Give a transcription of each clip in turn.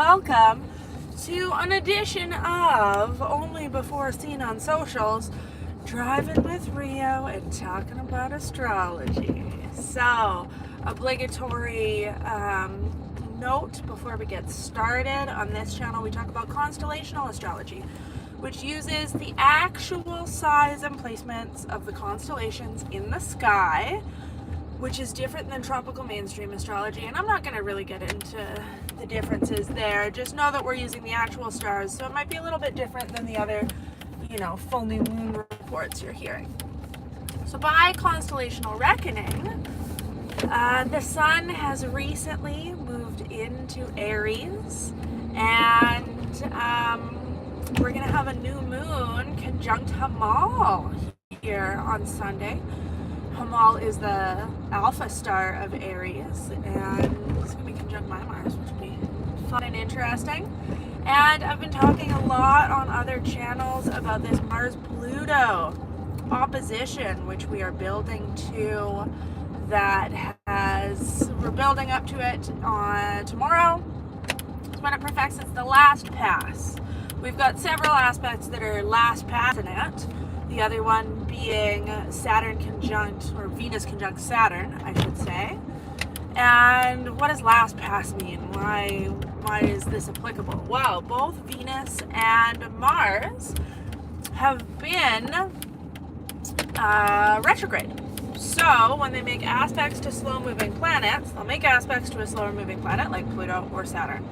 welcome to an edition of Only Before Seen on Socials, Driving with Rio and talking about astrology. So, obligatory note before we get started. On this channel we talk about constellational astrology, which uses the actual size and placements of the constellations in the sky, which is different than tropical mainstream astrology. And I'm not going to really get into the differences there. Just know that we're using the actual stars, so it might be a little bit different than the other, full new moon reports you're hearing. So by constellational reckoning, the sun has recently moved into Aries, and we're going to have a new moon conjunct Hamal here on Sunday. Hamal is the alpha star of Aries, and it's going to be conjunct my Mars, which will be fun and interesting. And I've been talking a lot on other channels about this Mars-Pluto opposition, which we are building to. We're building up to it on tomorrow. When it perfects, it's the last pass. We've got several aspects that are last pass in it. The other one being Saturn conjunct, or Venus conjunct Saturn, I should say. And what does last pass mean? Why is this applicable? Well, both Venus and Mars have been retrograde. So when they make aspects to slow-moving planets, they'll make aspects to a slower-moving planet like Pluto or Saturn.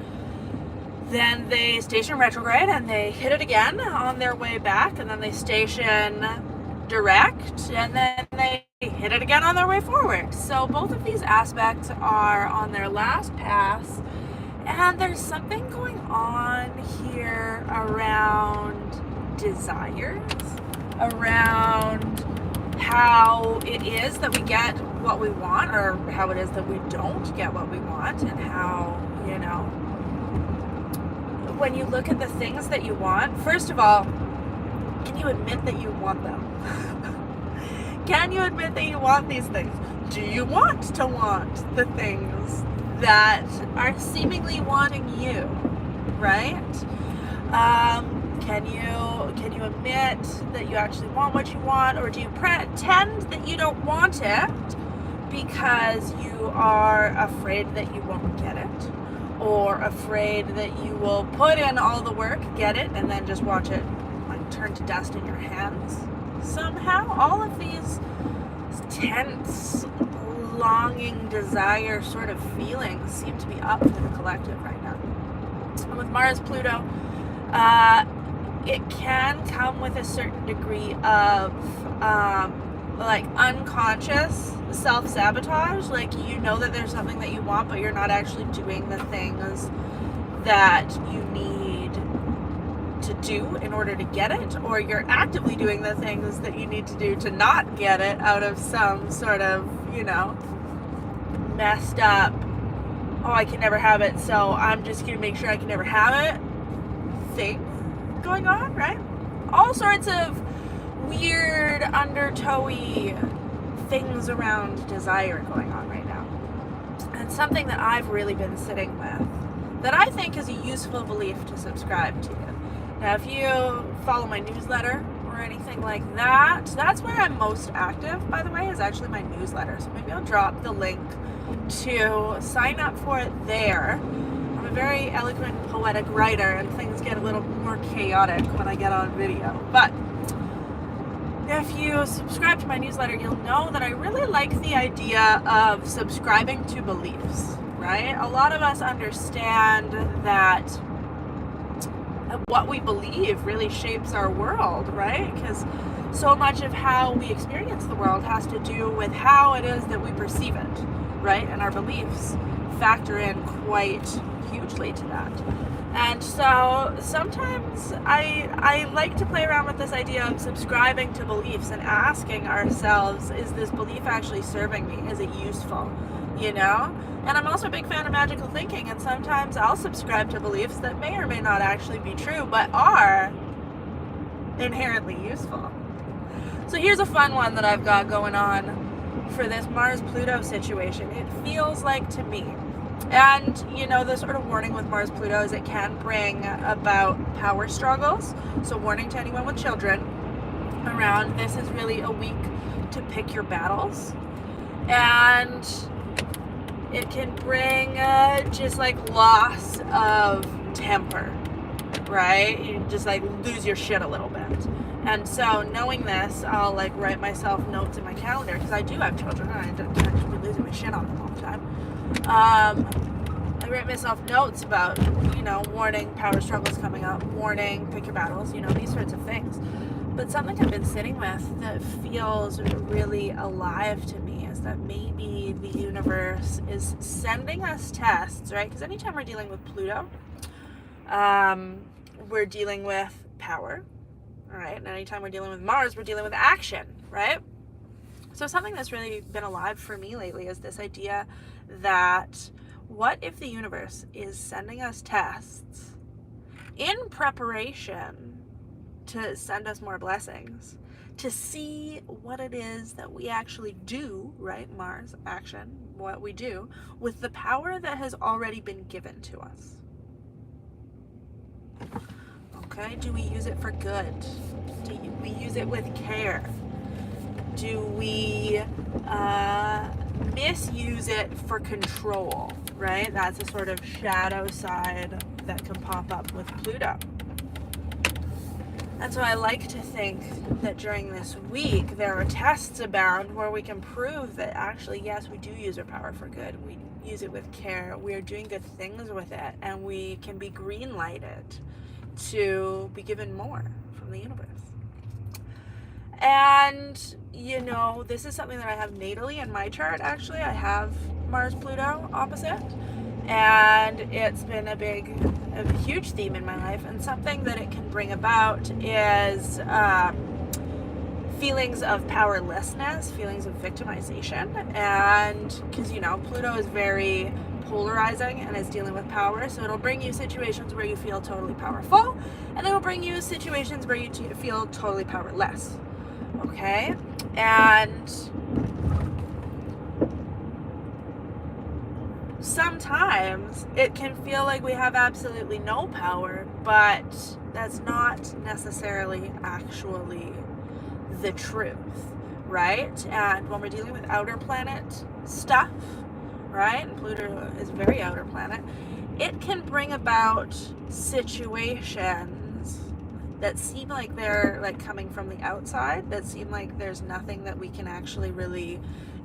Then they station retrograde and they hit it again on their way back, and then they station direct, and then they hit it again on their way forward. So both of these aspects are on their last pass, and there's something going on here around desires, around how it is that we get what we want, or how it is that we don't get what we want, and how, when you look at the things that you want, first of all, can you admit that you want them? Can you admit that you want these things? Do you want to want the things that are seemingly wanting you, right? Can you admit that you actually want what you want, or do you pretend that you don't want it because you are afraid that you won't get it, or afraid that you will put in all the work, get it, and then just watch it like turn to dust in your hands somehow? All of these tense, longing, desire sort of feelings seem to be up for the collective right now. And with Mars Pluto, it can come with a certain degree of unconscious self-sabotage. Like, you know that there's something that you want, but you're not actually doing the things that you need to do in order to get it, or you're actively doing the things that you need to do to not get it out of some sort of, messed up, oh, I can never have it, so I'm just going to make sure I can never have it thing going on, right? All sorts of weird, undertowy things around desire going on right now. And something that I've really been sitting with, that I think is a useful belief to subscribe to. Now, if you follow my newsletter or anything like that, that's where I'm most active, by the way, is actually my newsletter. So maybe I'll drop the link to sign up for it there. I'm a very eloquent, poetic writer, and things get a little more chaotic when I get on video. But if you subscribe to my newsletter, you'll know that I really like the idea of subscribing to beliefs, right? A lot of us understand that what we believe really shapes our world, right? Because so much of how we experience the world has to do with how it is that we perceive it, right? And our beliefs factor in quite hugely to that. And so sometimes I like to play around with this idea of subscribing to beliefs and asking ourselves, is this belief actually serving me? Is it useful? And I'm also a big fan of magical thinking, and sometimes I'll subscribe to beliefs that may or may not actually be true, but are inherently useful. So here's a fun one that I've got going on for this Mars-Pluto situation. It feels like to me And, you know, the sort of warning with Mars Pluto is it can bring about power struggles. So warning to anyone with children around, this is really a week to pick your battles. And it can bring just like loss of temper, right? You just like lose your shit a little bit. And so knowing this, I'll like write myself notes in my calendar, because I do have children and I can't just be losing my shit on them all the time. I write myself notes about, you know, warning, power struggles coming up, warning, pick your battles, you know, these sorts of things. But something I've been sitting with that feels really alive to me is that maybe the universe is sending us tests, right? Because anytime we're dealing with Pluto, we're dealing with power, all right? And anytime we're dealing with Mars, we're dealing with action, right? So something that's really been alive for me lately is this idea that what if the universe is sending us tests in preparation to send us more blessings, to see what it is that we actually do, right? Mars, action, what we do with the power that has already been given to us. Okay, do we use it for good? Do we use it with care? Do we misuse it for control, right? That's a sort of shadow side that can pop up with Pluto. And so I like to think that during this week, there are tests abound where we can prove that actually, yes, we do use our power for good. We use it with care. We are doing good things with it. And we can be green lighted to be given more from the universe. And, you know, this is something that I have natally in my chart, actually. I have Mars Pluto opposite. And it's been a huge theme in my life. And something that it can bring about is feelings of powerlessness, feelings of victimization. And because, you know, Pluto is very polarizing and is dealing with power, so it'll bring you situations where you feel totally powerful, and it'll bring you situations where you feel totally powerless. Okay? And sometimes it can feel like we have absolutely no power, but that's not necessarily actually the truth, right? And when we're dealing with outer planet stuff, right, and Pluto is very outer planet, it can bring about situations that seem like they're like coming from the outside, that seem like there's nothing that we can actually really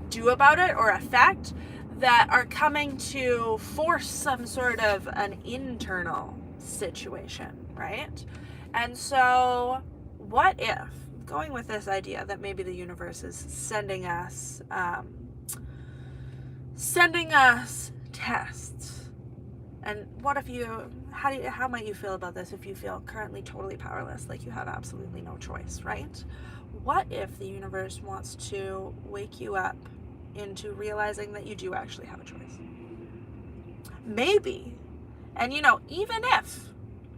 do about it or affect, that are coming to force some sort of an internal situation, right? And so what if, going with this idea that maybe the universe is sending us tests, and what if how might you feel about this if you feel currently totally powerless, like you have absolutely no choice, right? What if the universe wants to wake you up into realizing that you do actually have a choice? Maybe. And, you know, even if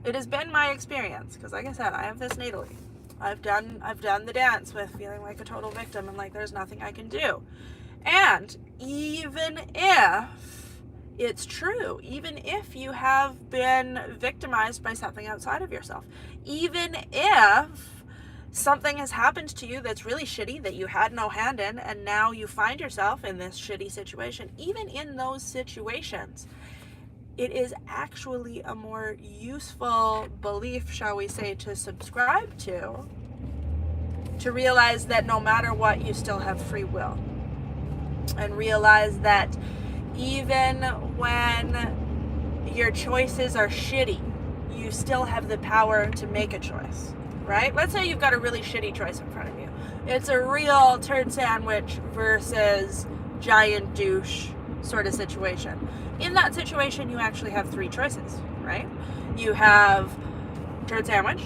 it has been my experience, because like I said, I have this natally, I've done the dance with feeling like a total victim and like there's nothing I can do. And even if it's true, even if you have been victimized by something outside of yourself, even if something has happened to you that's really shitty that you had no hand in, and now you find yourself in this shitty situation, even in those situations, it is actually a more useful belief, shall we say, to subscribe to realize that no matter what, you still have free will. And realize that even when your choices are shitty, you still have the power to make a choice, right? Let's say you've got a really shitty choice in front of you. It's a real turd sandwich versus giant douche sort of situation. In that situation, you actually have three choices, right? You have turd sandwich,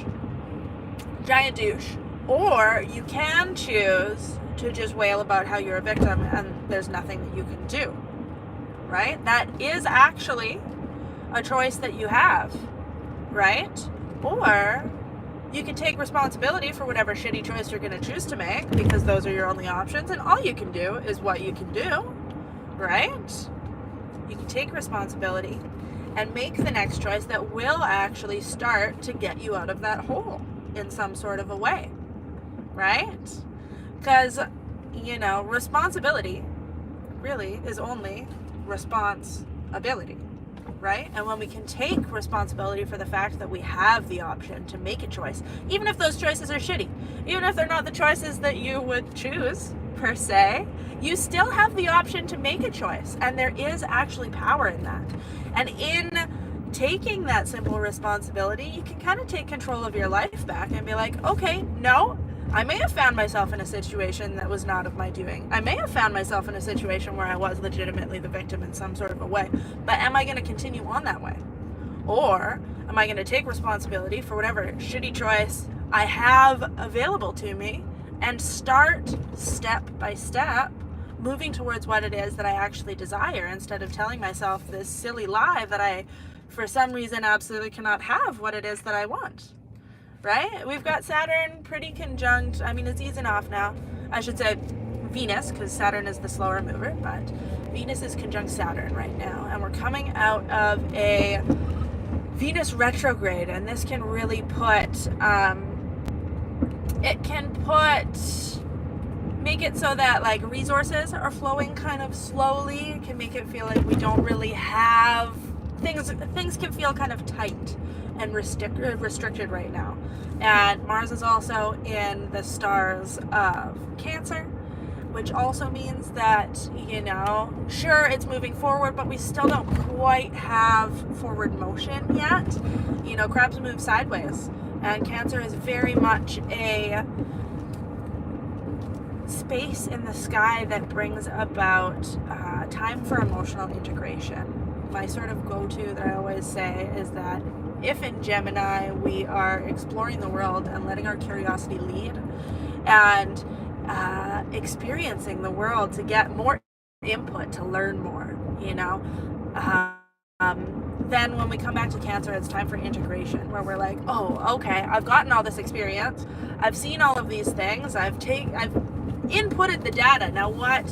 giant douche, or you can choose to just wail about how you're a victim and there's nothing that you can do, right? That is actually a choice that you have, right? Or you can take responsibility for whatever shitty choice you're going to choose to make, because those are your only options, and all you can do is what you can do, right? You can take responsibility and make the next choice that will actually start to get you out of that hole in some sort of a way, right? Because, responsibility really is only responsibility, right? And when we can take responsibility for the fact that we have the option to make a choice, even if those choices are shitty, even if they're not the choices that you would choose per se, you still have the option to make a choice, and there is actually power in that. And in taking that simple responsibility, you can kind of take control of your life back and be like, okay, no, I may have found myself in a situation that was not of my doing. I may have found myself in a situation where I was legitimately the victim in some sort of a way, but am I going to continue on that way? Or am I going to take responsibility for whatever shitty choice I have available to me and start step by step moving towards what it is that I actually desire, instead of telling myself this silly lie that I, for some reason, absolutely cannot have what it is that I want, right? We've got Saturn pretty conjunct. I mean, it's easing off now. I should say Venus, because Saturn is the slower mover, but Venus is conjunct Saturn right now, and we're coming out of a Venus retrograde, and this can really make it so that like resources are flowing kind of slowly. It can make it feel like we don't really have things can feel kind of tight and restricted right now. And Mars is also in the stars of Cancer, which also means that, sure, it's moving forward, but we still don't quite have forward motion yet. Crabs move sideways, and Cancer is very much a space in the sky that brings about time for emotional integration. My sort of go-to that I always say is that if in Gemini we are exploring the world and letting our curiosity lead and experiencing the world to get more input, to learn more, then when we come back to Cancer, it's time for integration, where we're like, oh, okay, I've gotten all this experience, I've seen all of these things, I've inputted the data. Now what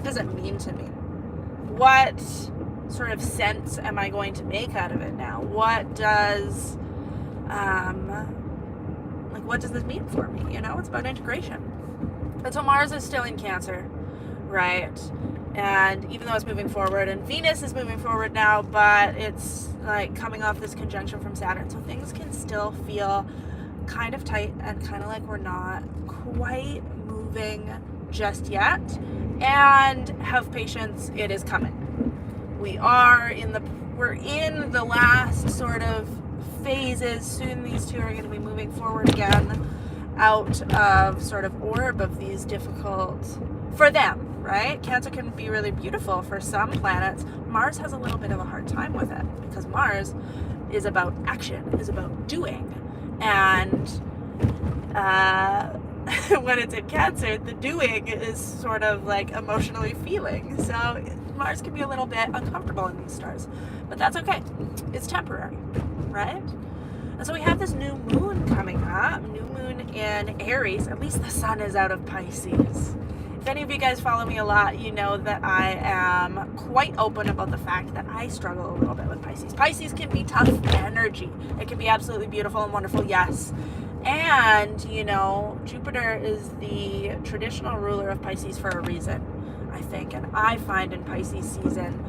does it mean to me? What sort of sense am I going to make out of it now? What does this mean for me? It's about integration. And so Mars is still in Cancer, right? And even though it's moving forward, and Venus is moving forward now, but it's like coming off this conjunction from Saturn, so things can still feel kind of tight and kind of like we're not quite moving just yet. And have patience, it is coming. We're in the last sort of phases. Soon these two are going to be moving forward again out of sort of orb of these difficult, for them, right? Cancer can be really beautiful for some planets. Mars has a little bit of a hard time with it, because Mars is about action, is about doing. And when it's in Cancer, the doing is sort of like emotionally feeling. So Mars can be a little bit uncomfortable in these stars, but that's okay. It's temporary, right? And so we have this new moon coming up, new moon in Aries. At least the sun is out of Pisces. If any of you guys follow me a lot, you know that I am quite open about the fact that I struggle a little bit with Pisces. Pisces can be tough energy. It can be absolutely beautiful and wonderful, yes. And, Jupiter is the traditional ruler of Pisces for a reason, I think. And I find in Pisces season,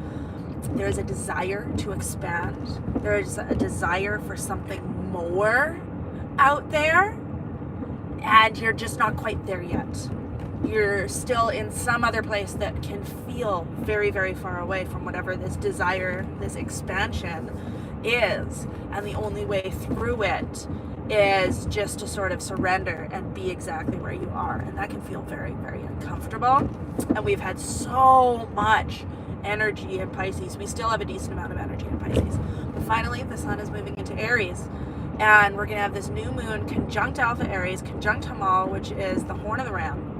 there's a desire to expand. There's a desire for something more out there. And you're just not quite there yet. You're still in some other place that can feel very, very far away from whatever this desire, this expansion is. And the only way through it is just to sort of surrender and be exactly where you are. And that can feel very, very uncomfortable. And we've had so much energy in Pisces. We still have a decent amount of energy in Pisces. But finally, the sun is moving into Aries. And we're going to have this new moon conjunct Alpha Aries, conjunct Hamal, which is the horn of the ram.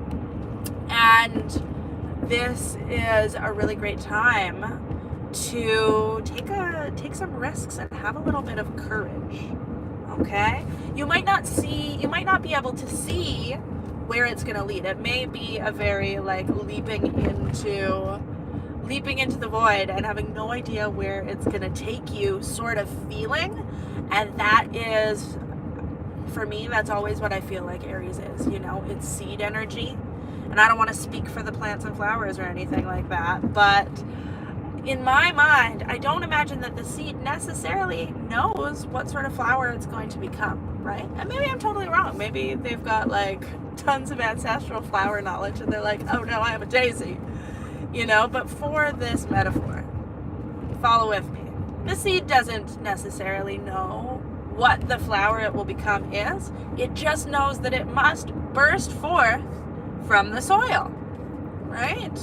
And this is a really great time to take some risks and have a little bit of courage. Okay? You might not be able to see where it's going to lead. It may be a very leaping leaping into the void and having no idea where it's going to take you sort of feeling. And that is, for me, that's always what I feel like Aries is. You know, it's seed energy. And I don't want to speak for the plants and flowers or anything like that, but in my mind, I don't imagine that the seed necessarily knows what sort of flower it's going to become, right? And maybe I'm totally wrong. Maybe they've got like tons of ancestral flower knowledge and they're like, oh no, I am a daisy, you know? But for this metaphor, follow with me. The seed doesn't necessarily know what the flower it will become is. It just knows that it must burst forth from the soil, right?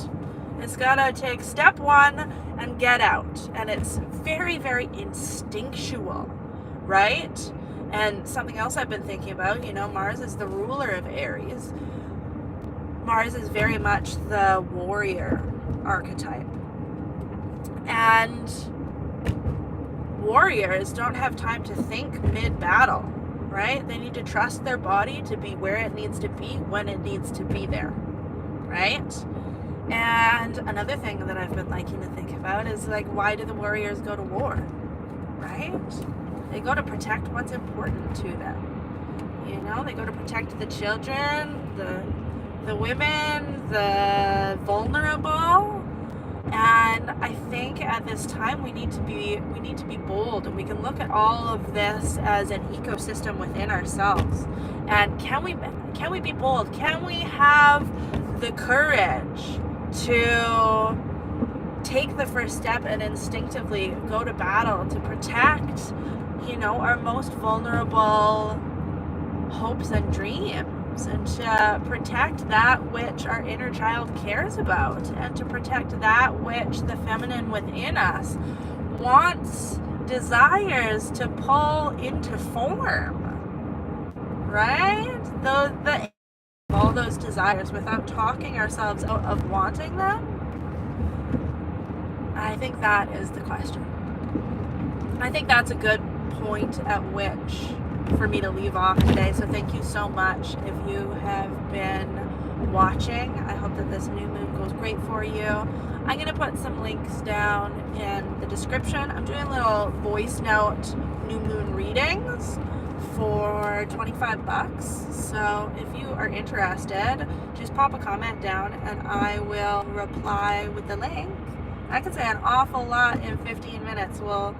It's gotta take step one and get out. And it's very, very instinctual, right? And something else I've been thinking about, you know, Mars is the ruler of Aries. Mars is very much the warrior archetype. And warriors don't have time to think mid-battle, right? They need to trust their body to be where it needs to be when it needs to be there, right? And another thing that I've been liking to think about is like, why do the warriors go to war, right? They go to protect what's important to them. You know, they go to protect the children, the women, the vulnerable. And I think at this time we need to be bold, and we can look at all of this as an ecosystem within ourselves. And can we be bold? Can we have the courage to take the first step and instinctively go to battle to protect, you know, our most vulnerable hopes and dreams, and to protect that which our inner child cares about, and to protect that which the feminine within us wants, desires to pull into form, right? All those desires without talking ourselves out of wanting them. I think that is the question. I think that's a good point at which for me to leave off today. So thank you so much if you have been watching. I hope that this new moon goes great for you. I'm going to put some links down in the description. I'm doing little voice note new moon readings for $25. So if you are interested, just pop a comment down and I will reply with the link. I can say an awful lot in 15 minutes. We'll